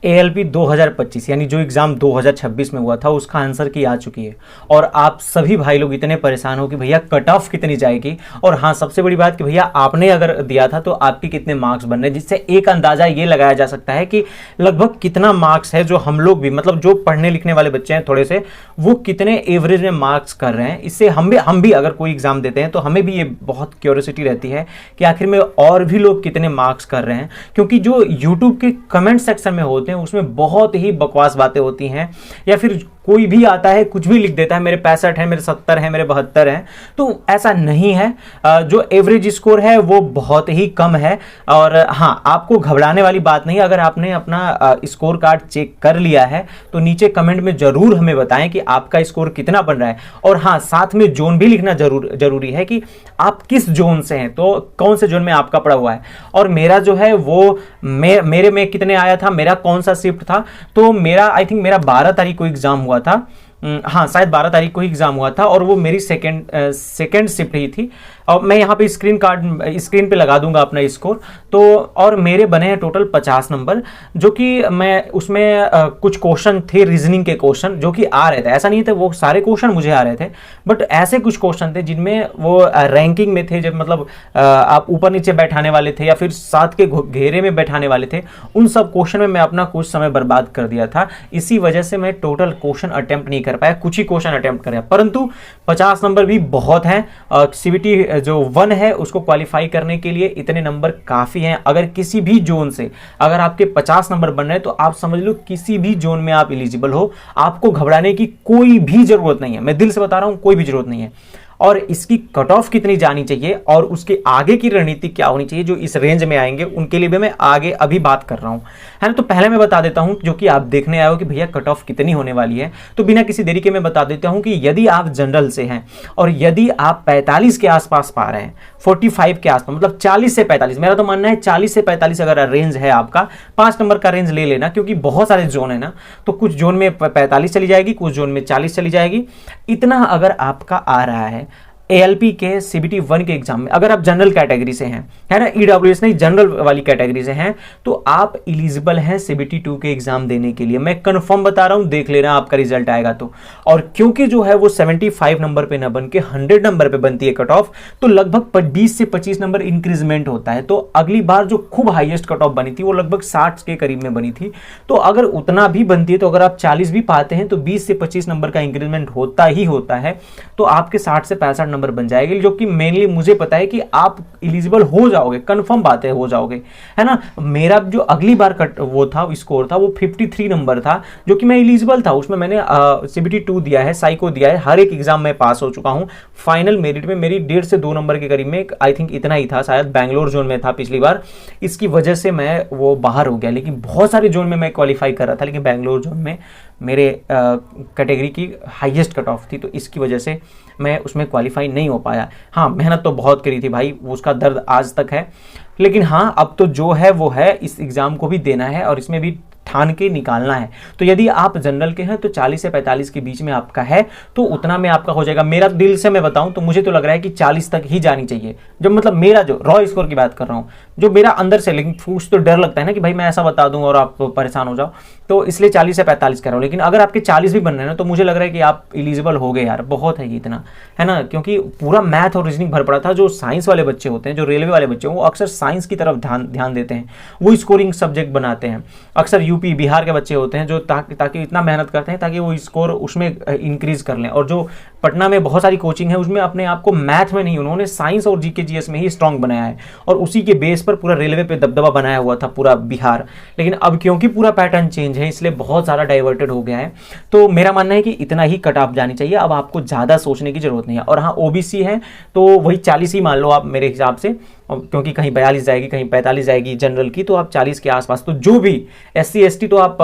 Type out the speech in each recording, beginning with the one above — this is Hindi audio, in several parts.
ALP 2025 यानी जो एग्ज़ाम 2026 में हुआ था उसका आंसर की आ चुकी है। और आप सभी भाई लोग इतने परेशान हो कि भैया कट ऑफ कितनी जाएगी, और हाँ सबसे बड़ी बात कि भैया आपने अगर दिया था तो आपके कितने मार्क्स बन रहे हैं, जिससे एक अंदाज़ा ये लगाया जा सकता है कि लगभग कितना मार्क्स है जो हम लोग भी, मतलब जो पढ़ने लिखने वाले बच्चे हैं थोड़े से, वो कितने एवरेज में मार्क्स कर रहे हैं। इससे हम भी अगर कोई एग्ज़ाम देते हैं तो हमें भी ये बहुत क्यूरियोसिटी रहती है कि आखिर में और भी लोग कितने मार्क्स कर रहे हैं, क्योंकि जो यूट्यूब के कमेंट सेक्शन में होते हैं उसमें बहुत ही बकवास बातें होती हैं, या फिर कोई भी आता है कुछ भी लिख देता है, मेरे 65 है, मेरे 70 है, मेरे 72 हैं। तो ऐसा नहीं है, जो एवरेज स्कोर है वो बहुत ही कम है। और हाँ, आपको घबराने वाली बात नहीं, अगर आपने अपना स्कोर कार्ड चेक कर लिया है तो नीचे कमेंट में जरूर हमें बताएं कि आपका स्कोर कितना बन रहा है। और हाँ, साथ में जोन भी लिखना जरूरी है कि आप किस जोन से हैं, तो कौन से जोन में आपका पड़ा हुआ है। और मेरा जो है वो मेरे में कितने आया था, मेरा कौन सा शिफ्ट था, तो मेरा आई थिंक मेरा 12 तारीख को एग्जाम हुआ था। हाँ, शायद 12 तारीख को ही एग्जाम हुआ था, और वो मेरी सेकेंड शिफ्ट ही थी। और मैं यहाँ पे स्क्रीन पे लगा दूंगा अपना स्कोर। तो और मेरे बने हैं टोटल 50 नंबर, जो कि मैं उसमें कुछ क्वेश्चन थे रीजनिंग के क्वेश्चन जो कि आ रहे थे, ऐसा नहीं थे वो सारे क्वेश्चन मुझे आ रहे थे, बट ऐसे कुछ क्वेश्चन थे जिनमें वो रैंकिंग में थे, जब मतलब आप ऊपर नीचे बैठाने वाले थे या फिर साथ के घेरे में बैठाने वाले थे। उन सब क्वेश्चन में मैं अपना कुछ समय बर्बाद कर दिया था, इसी वजह से मैं टोटल क्वेश्चन अटेम्प्ट नहीं कर पाया, कुछ ही क्वेश्चन अटेम्प्ट कर, परंतु 50 नंबर भी बहुत हैं। CBT जो 1 है उसको क्वालिफाई करने के लिए इतने नंबर काफी हैं। अगर किसी भी जोन से अगर आपके 50 नंबर बन रहे हैं तो आप समझ लो किसी भी जोन में आप एलिजिबल हो, आपको घबराने की कोई भी जरूरत नहीं है। मैं दिल से बता रहा हूं, कोई भी जरूरत नहीं है। और इसकी कट ऑफ कितनी जानी चाहिए और उसके आगे की रणनीति क्या होनी चाहिए, जो इस रेंज में आएंगे उनके लिए भी मैं आगे अभी बात कर रहा हूं, है ना। तो पहले मैं बता देता हूं, जो कि आप देखने आए हो कि भैया कट ऑफ कितनी होने वाली है, तो बिना किसी देरी के मैं बता देता हूं कि यदि आप जनरल से हैं और यदि आप 45 के आसपास पा रहे हैं, 45 के आसपास, मतलब 40 से 45, मेरा तो मानना है 40 से 45 अगर रेंज है आपका, 5 नंबर का रेंज ले लेना, क्योंकि बहुत सारे जोन है ना, तो कुछ जोन में 45 चली जाएगी, कुछ जोन में 40 चली जाएगी। इतना अगर आपका आ रहा है ALP के CBT 1 के एग्जाम में, अगर आप जनरल कैटेगरी से हैं, है ना, EWS नहीं, जनरल वाली कैटेगरी से हैं, तो आप एलिजिबल हैं CBT 2 के एग्जाम देने के लिए। मैं कंफर्म बता रहा हूं, देख लेना आपका रिजल्ट आएगा तो। और क्योंकि जो है वो 75 नंबर पे ना बन के 100 नंबर पे बनती है कट ऑफ, तो लगभग 20 से 25 नंबर इंक्रीजमेंट होता है। तो अगली बार जो खूब हाईएस्ट कट ऑफ बनी थी वो लगभग 60 के करीब में बनी थी, तो अगर उतना भी बनती है तो अगर आप 40 भी पाते हैं तो 20 से 25 नंबर का इंक्रीजमेंट होता ही होता है, तो आपके 60 से 65 नंबर बन जाएगी, जो कि मेनली मुझे पता है कि आप एलिजिबल हो जाओगे, कंफर्म बात है, हो जाओगे, है ना। मेरा जो अगली बार वो था स्कोर था वो 53 नंबर था, जो कि मैं एलिजिबल था। उसमें मैंने CBT 2 दिया है, साइको दिया है, हर एक एग्जाम में पास हो चुका हूं। फाइनल मेरिट में मेरी 1.5 से 2 नंबर के करीब में, आई थिंक इतना ही था, शायद बैंगलोर जोन में था पिछली बार, इसकी वजह से मैं वो बाहर हो गया। लेकिन बहुत सारे जोन में मैं क्वालिफाई कर रहा था, लेकिन बैंगलोर जोन में मेरे कैटेगरी की हाईएस्ट कट ऑफ थी, तो इसकी वजह से मैं उसमें क्वालिफाई नहीं हो पाया। हाँ, मेहनत तो बहुत करी थी भाई, उसका दर्द आज तक है, लेकिन हाँ अब तो जो है वो है, इस एग्जाम को भी देना है और इसमें भी ठान के निकालना है। तो यदि आप जनरल के हैं तो 40 से 45 के बीच में आपका है तो उतना में आपका हो जाएगा। मेरा दिल से मैं बताऊं तो मुझे तो लग रहा है कि 40 तक ही जानी चाहिए, जो मतलब मेरा जो रॉ स्कोर की बात कर रहा हूं, जो मेरा अंदर से, लेकिन कुछ तो डर लगता है ना कि भाई मैं ऐसा बता दूं और आप परेशान हो जाओ, तो इसलिए 40 से 45 कह रहा हूं। लेकिन अगर आपके 40 भी बन रहे हैं ना तो मुझे लग रहा है कि आप एलिजिबल हो गए यार, बहुत है इतना, है ना। क्योंकि पूरा मैथ और रीजनिंग भर पड़ा था। जो साइंस वाले बच्चे होते हैं, जो रेलवे वाले बच्चे हैं, वो अक्सर साइंस की तरफ ध्यान देते हैं, वो स्कोरिंग सब्जेक्ट बनाते हैं। अक्सर यूपी बिहार के बच्चे होते हैं जो ताकि इतना मेहनत करते हैं ताकि वो स्कोर उसमें इंक्रीज कर लें। और जो पटना में बहुत सारी कोचिंग है उसमें अपने आप को मैथ में नहीं, उन्होंने साइंस और जीके जीएस में ही स्ट्रांग बनाया है, और उसी के बेस पर पूरा रेलवे पे दबदबा बनाया हुआ था पूरा बिहार। लेकिन अब क्योंकि पूरा पैटर्न चेंज है इसलिए बहुत सारा डाइवर्टेड हो गया है। तो मेरा मानना है कि इतना ही कट ऑफ जानी चाहिए, अब आपको ज्यादा सोचने की जरूरत नहीं है। और हाँ, ओबीसी है तो वही 40 ही मान लो आप मेरे हिसाब से, क्योंकि कहीं 42 जाएगी, कहीं 45 जाएगी जनरल की, तो आप 40 के आसपास, तो जो भी SC ST तो आप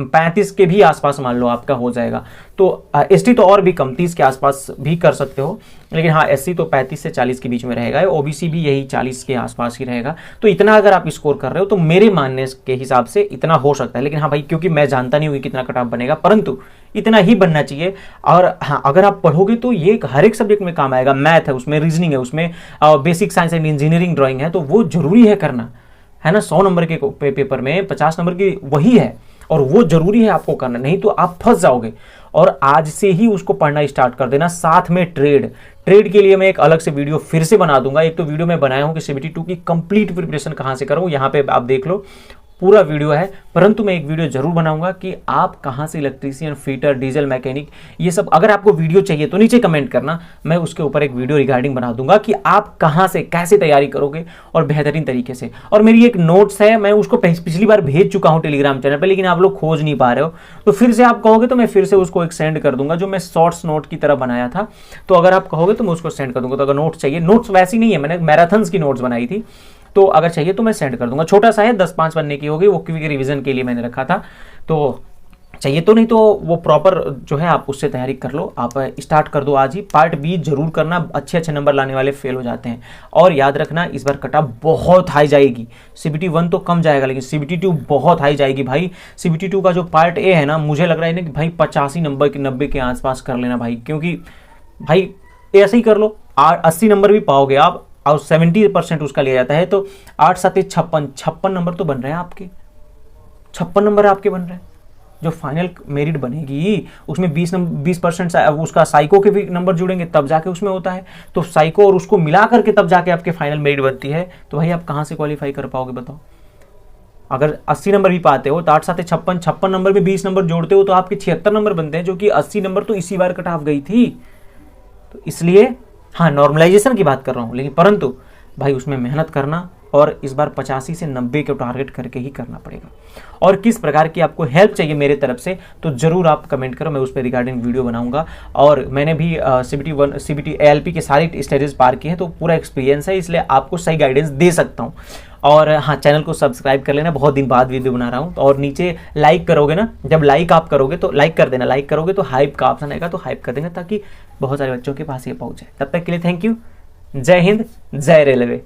35 के भी आसपास मान लो आपका हो जाएगा। तो ST तो और भी कम 30 के आसपास भी कर सकते हो, लेकिन हाँ SC तो 35 से 40 के बीच में रहेगा, OBC भी यही 40 के आसपास ही रहेगा। तो इतना अगर आप स्कोर कर रहे हो तो मेरे मानने के हिसाब से इतना हो सकता है। लेकिन हाँ भाई, क्योंकि मैं जानता नहीं हूँ कितना कट ऑफ बनेगा, परंतु इतना ही बनना चाहिए। और हाँ, अगर आप पढ़ोगे तो ये हर एक सब्जेक्ट में काम आएगा। मैथ है उसमें, रीजनिंग है उसमें, basic science and engineering drawing है, तो वो जरूरी है करना। है ना, 100 नंबर के पेपर में 50 नंबर की वही है, और वो जरूरी है आपको करना, नहीं तो आप फंस जाओगे। और आज से ही उसको पढ़ना स्टार्ट कर देना। साथ में ट्रेड के लिए मैं एक अलग से वीडियो फिर से बना दूंगा। एक तो वीडियो मैं बनाया हूं कि CBT 2 की कंप्लीट प्रिपरेशन कहां से करूं, यहां पे आप देख लो पूरा वीडियो है, परंतु मैं एक वीडियो जरूर बनाऊंगा कि आप कहां से इलेक्ट्रीशियन, फिटर, डीजल मैकेनिक, ये सब अगर आपको वीडियो चाहिए तो नीचे कमेंट करना, मैं उसके ऊपर एक वीडियो रिगार्डिंग बना दूंगा कि आप कहां से कैसे तैयारी करोगे और बेहतरीन तरीके से। और मेरी एक नोट्स है, मैं उसको पिछली बार भेज चुका हूं टेलीग्राम चैनल पर, लेकिन आप लोग खोज नहीं पा रहे हो, तो फिर से आप कहोगे तो मैं फिर से उसको एक सेंड कर दूंगा, जो मैं शॉर्ट्स नोट की तरह बनाया था। तो अगर आप कहोगे तो मैं उसको सेंड कर दूंगा। तो अगर नोट्स चाहिए, नोट्स वैसी नहीं है, मैंने मैराथन्स की नोट्स बनाई थी, तो अगर चाहिए तो मैं सेंड कर दूंगा। छोटा सा है, 10-5 पन्ने की होगी वो, क्योंकि रिवीजन के लिए मैंने रखा था, तो चाहिए तो, नहीं तो वो प्रॉपर जो है आप उससे तैयारी कर लो। आप स्टार्ट कर दो आज ही। पार्ट बी जरूर करना, अच्छे नंबर लाने वाले फेल हो जाते हैं। और याद रखना इस बार कट ऑफ बहुत हाई जाएगी। CBT 1 तो कम जाएगा, लेकिन CBT 2 बहुत हाई जाएगी भाई। CBT 2 का जो पार्ट ए है ना, मुझे लग रहा है ना कि भाई 85 नंबर के 90 के आसपास कर लेना भाई, क्योंकि भाई ऐसे ही कर लो, 80 नंबर भी पाओगे आप, और 70% उसका लिया जाता है, तो 8 7 56 नंबर तो बन रहे हैं आपके, 56 नंबर आपके बन रहे हैं। जो फाइनल मेरिट बनेगी उसमें 20% उसका साइको के भी नंबर जुड़ेंगे, तब जाके उसमें होता है। तो साइको और उसको मिला करके तब जाके आपके फाइनल मेरिट बनती है। तो भाई आप कहां से क्वालिफाई कर पाओगे बताओ। अगर 80 नंबर भी पाते हो तो 8 7 56 नंबर में 20 नंबर जोड़ते हो तो आपके 76 नंबर बनते हैं, जो कि 80 नंबर तो इसी बार कट ऑफ गई थी। तो इसलिए हाँ, नॉर्मलाइजेशन की बात कर रहा हूं, लेकिन परंतु भाई उसमें मेहनत करना, और इस बार 85 से 90 को टारगेट करके ही करना पड़ेगा। और किस प्रकार की आपको हेल्प चाहिए मेरे तरफ से तो जरूर आप कमेंट करो, मैं उस पर रिगार्डिंग वीडियो बनाऊंगा। और मैंने भी CBT ALP के सारे स्टेजेस पार किए हैं, तो पूरा एक्सपीरियंस है, इसलिए आपको सही गाइडेंस दे सकता हूँ। और हाँ, चैनल को सब्सक्राइब कर लेना, बहुत दिन बाद वीडियो बना रहा हूँ। और नीचे लाइक करोगे ना, जब लाइक आप करोगे तो लाइक कर देना, लाइक करोगे तो हाइप का ऑप्शन आएगा, तो हाइप कर देंगे ताकि बहुत सारे बच्चों के पास ये पहुँचे। तब तक के लिए थैंक यू। जय हिंद, जय रेलवे।